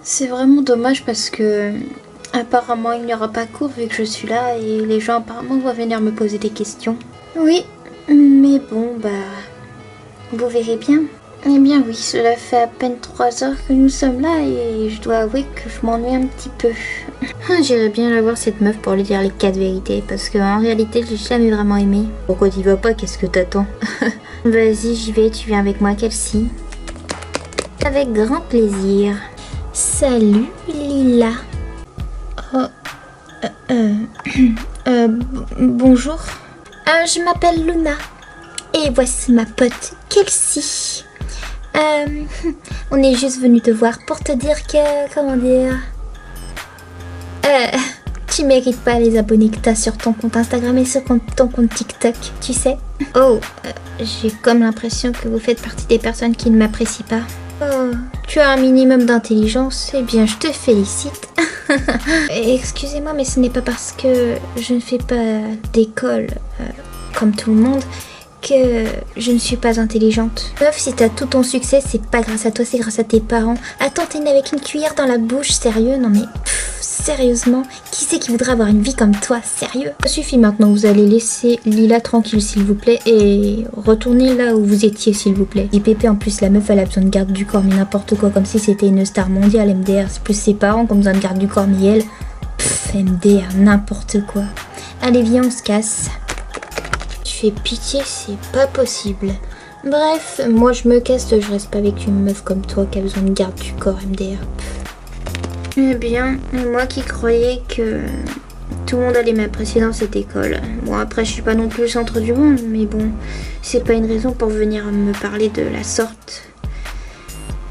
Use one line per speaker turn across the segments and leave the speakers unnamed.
C'est vraiment dommage parce que apparemment il n'y aura pas cours vu que je suis là et les gens apparemment vont venir me poser des questions. Oui, mais bon vous verrez bien. Eh bien oui, cela fait à peine 3 heures que nous sommes là et je dois avouer que je m'ennuie un petit peu. J'irais bien la voir cette meuf pour lui dire les 4 vérités parce qu'en réalité je l'ai jamais vraiment aimé. Pourquoi t'y vas pas? Qu'est-ce que t'attends? Vas-y, j'y vais, tu viens avec moi, Kelsey. Avec grand plaisir. Salut Lila. Oh, bonjour. Je m'appelle Luna. Et voici ma pote Kelsey. On est juste venu te voir pour te dire que... Comment dire... tu mérites pas les abonnés que t'as sur ton compte Instagram et sur ton compte TikTok, tu sais. Oh, j'ai comme l'impression que vous faites partie des personnes qui ne m'apprécient pas. Oh, tu as un minimum d'intelligence, eh bien je te félicite. Excusez-moi, mais ce n'est pas parce que je ne fais pas d'école comme tout le monde que je ne suis pas intelligente. Meuf, si t'as tout ton succès, c'est pas grâce à toi, c'est grâce à tes parents. Attends, t'es née avec une cuillère dans la bouche, sérieux? Non mais, sérieusement, qui c'est qui voudrait avoir une vie comme toi, sérieux? Ça suffit maintenant, vous allez laisser Lila tranquille s'il vous plaît et retourner là où vous étiez s'il vous plaît. Et Pépé en plus, la meuf elle a besoin de garde du corps, mais n'importe quoi, comme si c'était une star mondiale, MDR. C'est plus ses parents qui ont besoin de garde du corps, mais elle, MDR, n'importe quoi. Allez viens, on se casse. Tu fais pitié, c'est pas possible. Bref, moi je me casse, je reste pas avec une meuf comme toi qui a besoin de garde du corps, MDR. Eh bien, moi qui croyais que tout le monde allait m'apprécier dans cette école. Bon, après je suis pas non plus le centre du monde, mais bon, c'est pas une raison pour venir me parler de la sorte.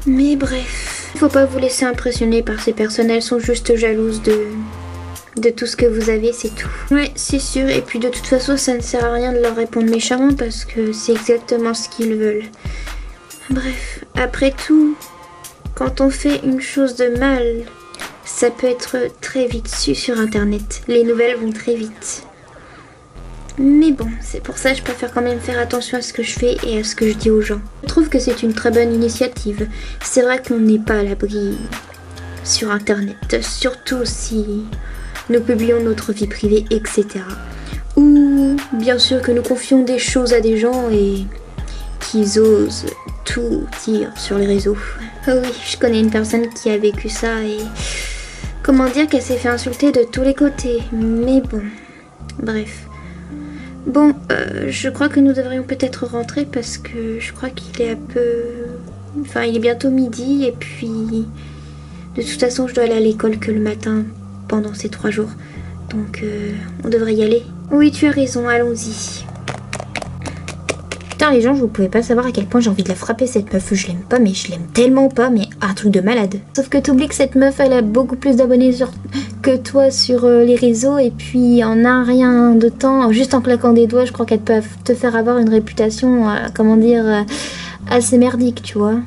Mais bref, faut pas vous laisser impressionner par ces personnes, elles sont juste jalouses de tout ce que vous avez, c'est tout. Ouais, c'est sûr, et puis de toute façon, ça ne sert à rien de leur répondre méchamment parce que c'est exactement ce qu'ils veulent. Bref, après tout, quand on fait une chose de mal, ça peut être très vite su sur internet. Les nouvelles vont très vite. Mais bon, c'est pour ça que je préfère quand même faire attention à ce que je fais et à ce que je dis aux gens. Je trouve que c'est une très bonne initiative. C'est vrai qu'on n'est pas à l'abri sur internet, surtout si nous publions notre vie privée, etc. Ou bien sûr que nous confions des choses à des gens et qu'ils osent tout dire sur les réseaux. Oh oui, je connais une personne qui a vécu ça et comment dire qu'elle s'est fait insulter de tous les côtés. Mais bon, bref. Bon, je crois que nous devrions peut-être rentrer parce que je crois qu'il est un peu... Enfin, il est bientôt midi et puis... De toute façon, je dois aller à l'école que le matin pendant ces 3 jours. Donc, on devrait y aller. Oui, tu as raison, allons-y. Putain, les gens, vous pouvez pas savoir à quel point j'ai envie de la frapper, cette meuf. Je l'aime pas, mais je l'aime tellement pas, mais un truc de malade. Sauf que t'oublies que cette meuf, elle a beaucoup plus d'abonnés que toi sur les réseaux. Et puis, en un rien de temps, juste en claquant des doigts, je crois qu'elle peut te faire avoir une réputation, comment dire, assez merdique, tu vois.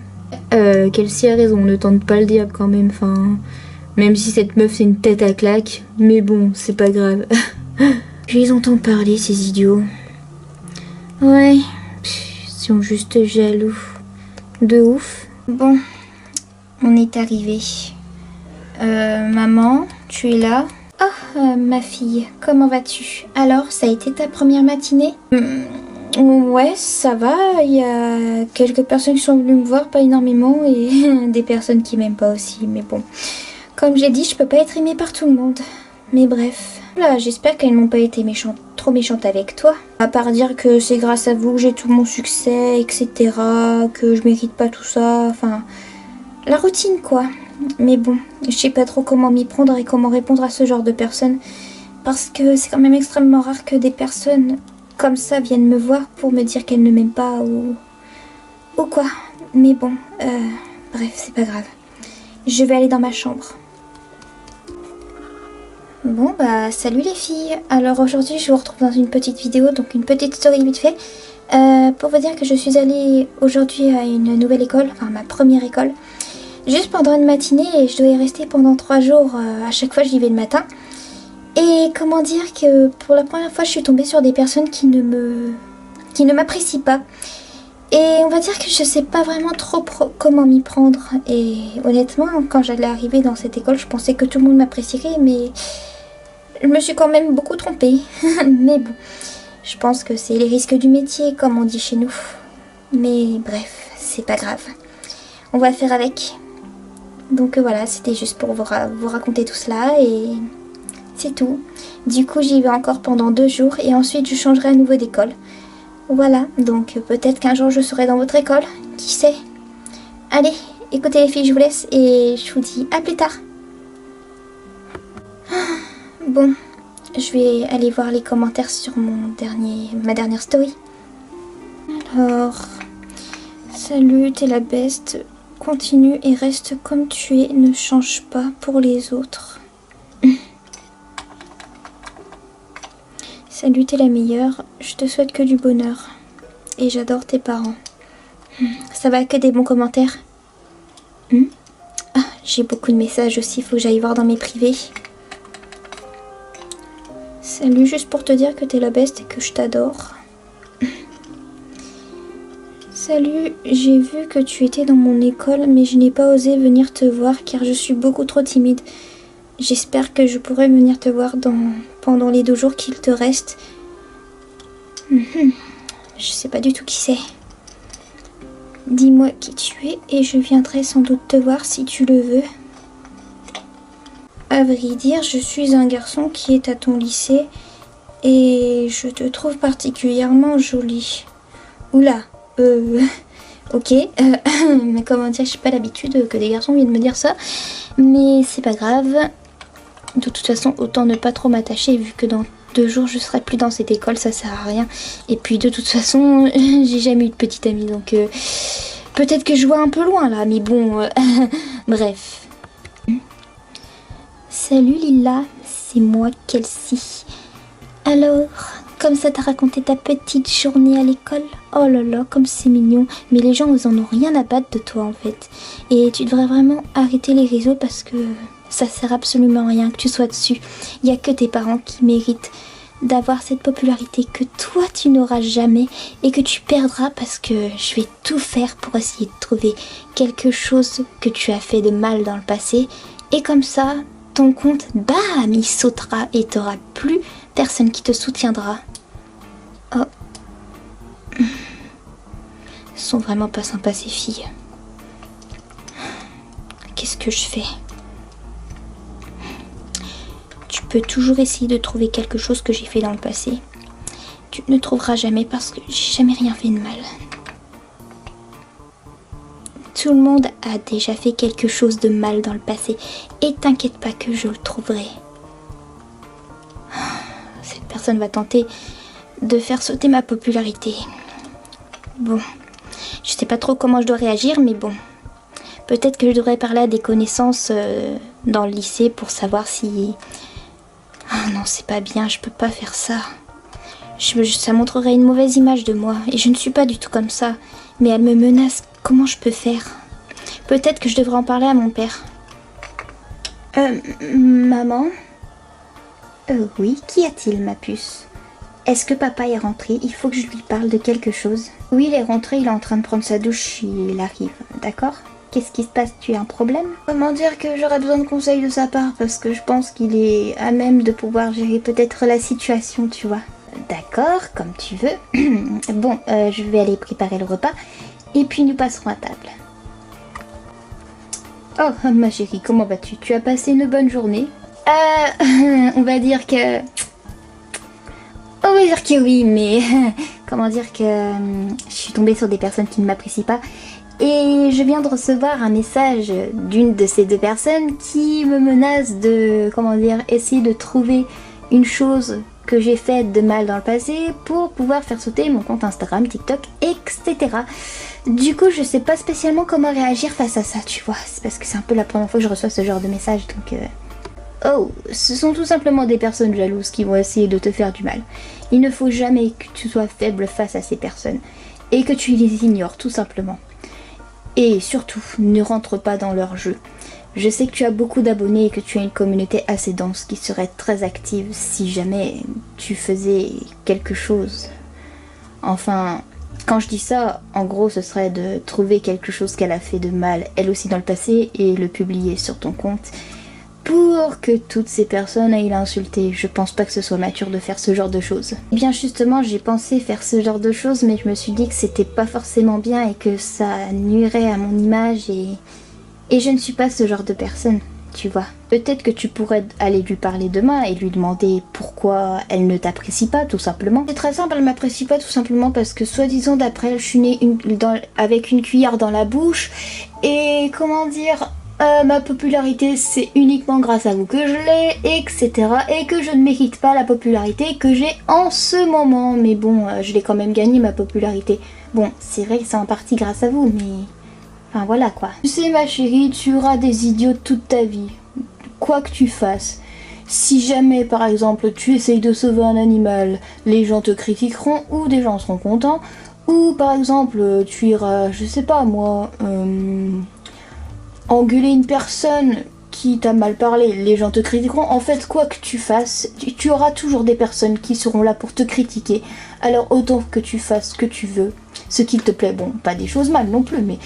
Kelsey a raison, ne tente pas le diable quand même, enfin... Même si cette meuf c'est une tête à claque, mais bon, c'est pas grave. Je les entends parler, ces idiots. Ouais, ils sont juste jaloux. De ouf. Bon, on est arrivé. Maman, tu es là? Oh, ma fille, comment vas-tu? Alors, ça a été ta première matinée? Ouais, ça va, il y a quelques personnes qui sont venues me voir, pas énormément, et des personnes qui m'aiment pas aussi, mais bon. Comme j'ai dit, je peux pas être aimée par tout le monde. Mais bref. Là, j'espère qu'elles n'ont pas été trop méchantes avec toi. À part dire que c'est grâce à vous que j'ai tout mon succès, etc. Que je mérite pas tout ça, enfin... La routine, quoi. Mais bon, je sais pas trop comment m'y prendre et comment répondre à ce genre de personnes. Parce que c'est quand même extrêmement rare que des personnes... comme ça viennent me voir pour me dire qu'elles ne m'aiment pas ou quoi. Mais bon, bref, c'est pas grave. Je vais aller dans ma chambre. Bon bah salut les filles. Alors aujourd'hui je vous retrouve dans une petite vidéo, donc une petite story vite fait. Pour vous dire que je suis allée aujourd'hui à une nouvelle école, enfin ma première école. Juste pendant une matinée et je dois y rester pendant 3 jours, à chaque fois j'y vais le matin. Et comment dire que pour la première fois je suis tombée sur des personnes qui ne m'apprécient pas. Et on va dire que je sais pas vraiment trop comment m'y prendre. Et honnêtement, quand j'allais arriver dans cette école, je pensais que tout le monde m'apprécierait, mais je me suis quand même beaucoup trompée. Mais bon, je pense que c'est les risques du métier, comme on dit chez nous. Mais bref, c'est pas grave. On va faire avec. Donc voilà, c'était juste pour vous raconter tout cela et c'est tout. Du coup, j'y vais encore pendant 2 jours et ensuite je changerai à nouveau d'école. Voilà, donc peut-être qu'un jour je serai dans votre école, qui sait. Allez, écoutez les filles, je vous laisse et je vous dis à plus tard. Bon, je vais aller voir les commentaires sur ma dernière story. Alors, salut, t'es la best. Continue et reste comme tu es, ne change pas pour les autres. Salut, t'es la meilleure, je te souhaite que du bonheur. Et j'adore tes parents. Ça va, que des bons commentaires. Ah, j'ai beaucoup de messages aussi, faut que j'aille voir dans mes privés. Salut, juste pour te dire que t'es la best et que je t'adore. Salut, j'ai vu que tu étais dans mon école, mais je n'ai pas osé venir te voir car je suis beaucoup trop timide. J'espère que je pourrai venir te voir pendant les 2 jours qu'il te reste. Je sais pas du tout qui c'est. Dis-moi qui tu es et je viendrai sans doute te voir si tu le veux. À vrai dire, je suis un garçon qui est à ton lycée et je te trouve particulièrement jolie. Oula, ok, mais comment dire, j'ai pas l'habitude que des garçons viennent me dire ça, mais c'est pas grave. De toute façon, autant ne pas trop m'attacher vu que dans 2 jours je serai plus dans cette école, ça sert à rien. Et puis de toute façon, j'ai jamais eu de petite amie, donc peut-être que je vois un peu loin là, mais bon, bref. Salut Lila, c'est moi Kelsey. Alors, comme ça t'a raconté ta petite journée à l'école? Oh là là, comme c'est mignon. Mais les gens, ils en ont rien à battre de toi en fait. Et tu devrais vraiment arrêter les réseaux parce que ça sert absolument à rien que tu sois dessus. Il n'y a que tes parents qui méritent d'avoir cette popularité que toi tu n'auras jamais et que tu perdras parce que je vais tout faire pour essayer de trouver quelque chose que tu as fait de mal dans le passé. Et comme ça, ton compte, bam, il sautera et tu n'auras plus personne qui te soutiendra. Oh. Elles sont vraiment pas sympas ces filles. Qu'est-ce que je fais? Tu peux toujours essayer de trouver quelque chose que j'ai fait dans le passé. Tu ne trouveras jamais parce que j'ai jamais rien fait de mal. Tout le monde a déjà fait quelque chose de mal dans le passé. Et t'inquiète pas que je le trouverai. Cette personne va tenter de faire sauter ma popularité. Bon, je sais pas trop comment je dois réagir, mais bon. Peut-être que je devrais parler à des connaissances dans le lycée pour savoir si... Ah non, c'est pas bien, je peux pas faire ça. Ça montrerait une mauvaise image de moi. Et je ne suis pas du tout comme ça. Mais elle me menace. Comment je peux faire? Peut-être que je devrais en parler à mon père. Maman? Oui, qu'y a-t-il, ma puce? Est-ce que papa est rentré? Il faut que je lui parle de quelque chose. Oui, il est rentré, il est en train de prendre sa douche, il arrive, d'accord? Qu'est-ce qui se passe? Tu as un problème? Comment dire que j'aurais besoin de conseils de sa part parce que je pense qu'il est à même de pouvoir gérer peut-être la situation, tu vois. D'accord, comme tu veux. Bon, je vais aller préparer le repas et puis nous passerons à table. Oh, ma chérie, comment vas-tu? Tu as passé une bonne journée? On va dire que... On va dire que oui, mais... Comment dire que... Je suis tombée sur des personnes qui ne m'apprécient pas. Et je viens de recevoir un message d'une de ces 2 personnes qui me menace de, comment dire, essayer de trouver une chose que j'ai faite de mal dans le passé pour pouvoir faire sauter mon compte Instagram, TikTok, etc. Du coup, je sais pas spécialement comment réagir face à ça, tu vois. C'est parce que c'est un peu la première fois que je reçois ce genre de message, donc... Oh, ce sont tout simplement des personnes jalouses qui vont essayer de te faire du mal. Il ne faut jamais que tu sois faible face à ces personnes et que tu les ignores, tout simplement. Et surtout, ne rentre pas dans leur jeu. Je sais que tu as beaucoup d'abonnés et que tu as une communauté assez dense qui serait très active si jamais tu faisais quelque chose. Enfin, Quand je dis ça, en gros, ce serait de trouver quelque chose qu'elle a fait de mal, elle aussi dans le passé, et le publier sur ton compte pour que toutes ces personnes aillent l'insulter. Je pense pas que ce soit mature de faire ce genre de choses. Et bien justement, j'ai pensé faire ce genre de choses, mais je me suis dit que c'était pas forcément bien et que ça nuirait à mon image et je ne suis pas ce genre de personne. Tu vois. Peut-être que tu pourrais aller lui parler demain et lui demander pourquoi elle ne t'apprécie pas, tout simplement. C'est très simple, elle m'apprécie pas tout simplement parce que soi-disant d'après elle, je suis née avec une cuillère dans la bouche et comment dire, ma popularité c'est uniquement grâce à vous que je l'ai, etc. Et que je ne mérite pas la popularité que j'ai en ce moment. Mais bon, je l'ai quand même gagné ma popularité. Bon, c'est vrai que c'est en partie grâce à vous, mais... Enfin voilà quoi. Tu sais ma chérie, tu auras des idiots toute ta vie. Quoi que tu fasses. Si jamais par exemple tu essayes de sauver un animal, les gens te critiqueront ou des gens seront contents. Ou par exemple tu iras, je sais pas moi, engueuler une personne qui t'a mal parlé, les gens te critiqueront. En fait quoi que tu fasses, tu auras toujours des personnes qui seront là pour te critiquer. Alors autant que tu fasses ce que tu veux, ce qui te plaît. Bon, pas des choses mal non plus, mais...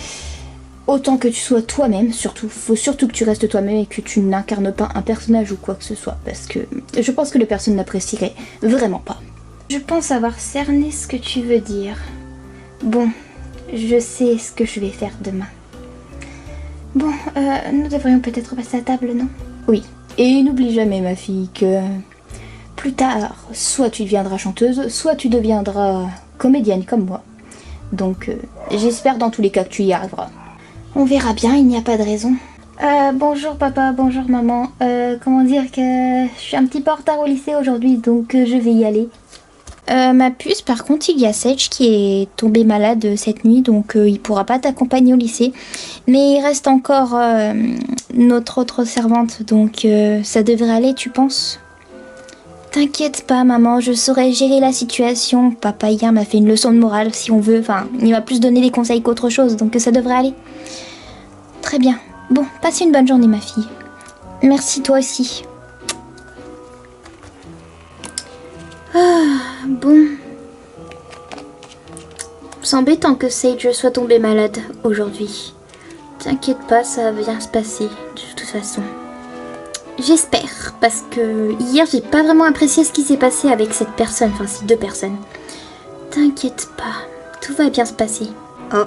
Autant que tu sois toi-même, surtout. Faut surtout que tu restes toi-même et que tu n'incarnes pas un personnage ou quoi que ce soit. Parce que je pense que les personnes n'apprécieraient vraiment pas. Je pense avoir cerné ce que tu veux dire. Bon, je sais ce que je vais faire demain. Bon, nous devrions peut-être passer à table, non? Oui. Et n'oublie jamais, ma fille, que plus tard, soit tu deviendras chanteuse, soit tu deviendras comédienne comme moi. Donc, j'espère dans tous les cas que tu y arriveras. On verra bien, il n'y a pas de raison. Bonjour papa, bonjour maman. Comment dire que je suis un petit peu en retard au lycée aujourd'hui, donc je vais y aller. Ma puce, par contre, il y a Sage qui est tombé malade cette nuit, donc il pourra pas t'accompagner au lycée. Mais il reste encore notre autre servante, donc ça devrait aller, tu penses? T'inquiète pas maman, je saurai gérer la situation. Papa hier m'a fait une leçon de morale si on veut. Enfin, il m'a plus donné des conseils qu'autre chose, donc ça devrait aller. Très bien. Bon, passe une bonne journée ma fille. Merci toi aussi. Bon. C'est embêtant que Sage soit tombé malade aujourd'hui. T'inquiète pas, ça va bien se passer de toute façon. J'espère, parce que hier j'ai pas vraiment apprécié ce qui s'est passé avec cette personne, enfin ces deux personnes. T'inquiète pas, tout va bien se passer. Oh,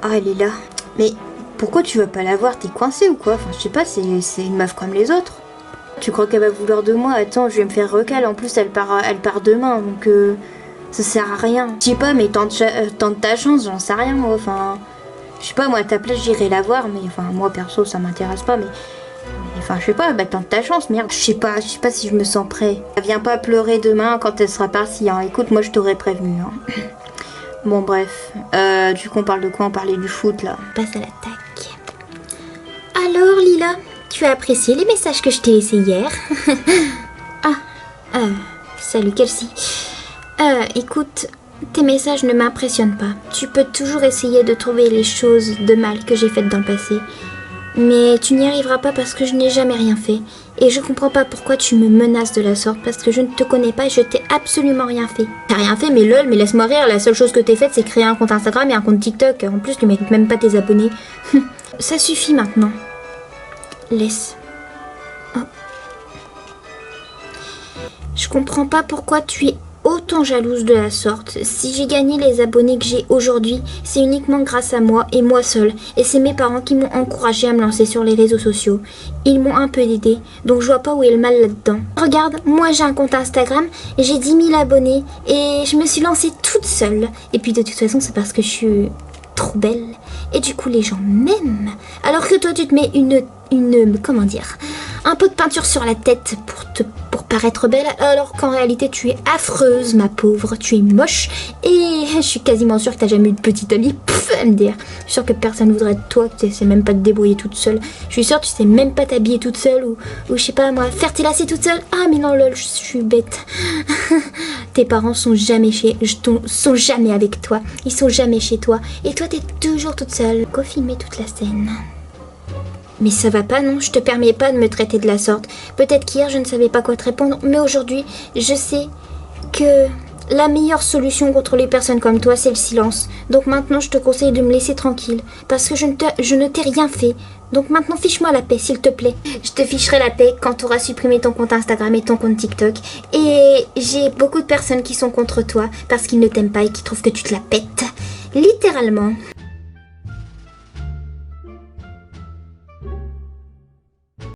elle est là. Mais pourquoi tu veux pas la voir? T'es coincée ou quoi? Enfin je sais pas, c'est une meuf comme les autres. Tu crois qu'elle va vouloir de moi? Attends, je vais me faire recal, en plus elle part demain, donc ça sert à rien. Je sais pas, mais tente ta chance, j'en sais rien moi, enfin... Je sais pas, moi à ta place j'irai la voir, mais enfin moi perso ça m'intéresse pas, mais... Enfin, je sais pas, bah tente ta chance, merde. Je sais pas si je me sens prêt. Viens pas pleurer demain quand elle sera partie, hein. Écoute, moi je t'aurais prévenu, hein. Bon, bref. Du coup, on parle de quoi? On parlait du foot, là. On passe à l'attaque. Alors, Lila, tu as apprécié les messages que je t'ai laissés hier? Salut Kelsey. Écoute, tes messages ne m'impressionnent pas. Tu peux toujours essayer de trouver les choses de mal que j'ai faites dans le passé. Mais tu n'y arriveras pas parce que je n'ai jamais rien fait. Et je comprends pas pourquoi tu me menaces de la sorte, parce que je ne te connais pas et je t'ai absolument rien fait. T'as rien fait, mais lol, mais laisse-moi rire, la seule chose que t'es faite c'est créer un compte Instagram et un compte TikTok. En plus, tu mérites même pas tes abonnés. Ça suffit maintenant. Laisse. Oh. Je comprends pas pourquoi tu es autant jalouse de la sorte. Si j'ai gagné les abonnés que j'ai aujourd'hui, c'est uniquement grâce à moi et moi seule. Et c'est mes parents qui m'ont encouragée à me lancer sur les réseaux sociaux. Ils m'ont un peu aidée, donc je vois pas où est le mal là-dedans. Regarde, moi j'ai un compte Instagram, j'ai 10 000 abonnés et je me suis lancée toute seule. Et puis de toute façon c'est parce que je suis trop belle. Et du coup les gens m'aiment. Alors que toi tu te mets comment dire, un pot de peinture sur la tête pour paraître belle, alors qu'en réalité tu es affreuse ma pauvre, tu es moche et je suis quasiment sûre que t'as jamais eu de petite amie, MDR. Je suis sûre que personne voudrait de toi, que tu sais même pas te débrouiller toute seule. Je suis sûre que tu sais même pas t'habiller toute seule ou je sais pas moi, faire tes lacets toute seule. Ah mais non lol, je suis bête. Tes parents sont jamais avec toi, ils sont jamais chez toi et toi t'es toujours toute seule. Go filmer toute la scène. Mais ça va pas, non? Je te permets pas de me traiter de la sorte. Peut-être qu'hier je ne savais pas quoi te répondre, mais aujourd'hui je sais que La meilleure solution contre les personnes comme toi, c'est le silence. Donc maintenant, je te conseille de me laisser tranquille. Parce que je ne t'ai rien fait. Donc maintenant, fiche-moi la paix, s'il te plaît. Je te ficherai la paix quand tu auras supprimé ton compte Instagram et ton compte TikTok. Et j'ai beaucoup de personnes qui sont contre toi parce qu'ils ne t'aiment pas et qui trouvent que tu te la pètes. Littéralement.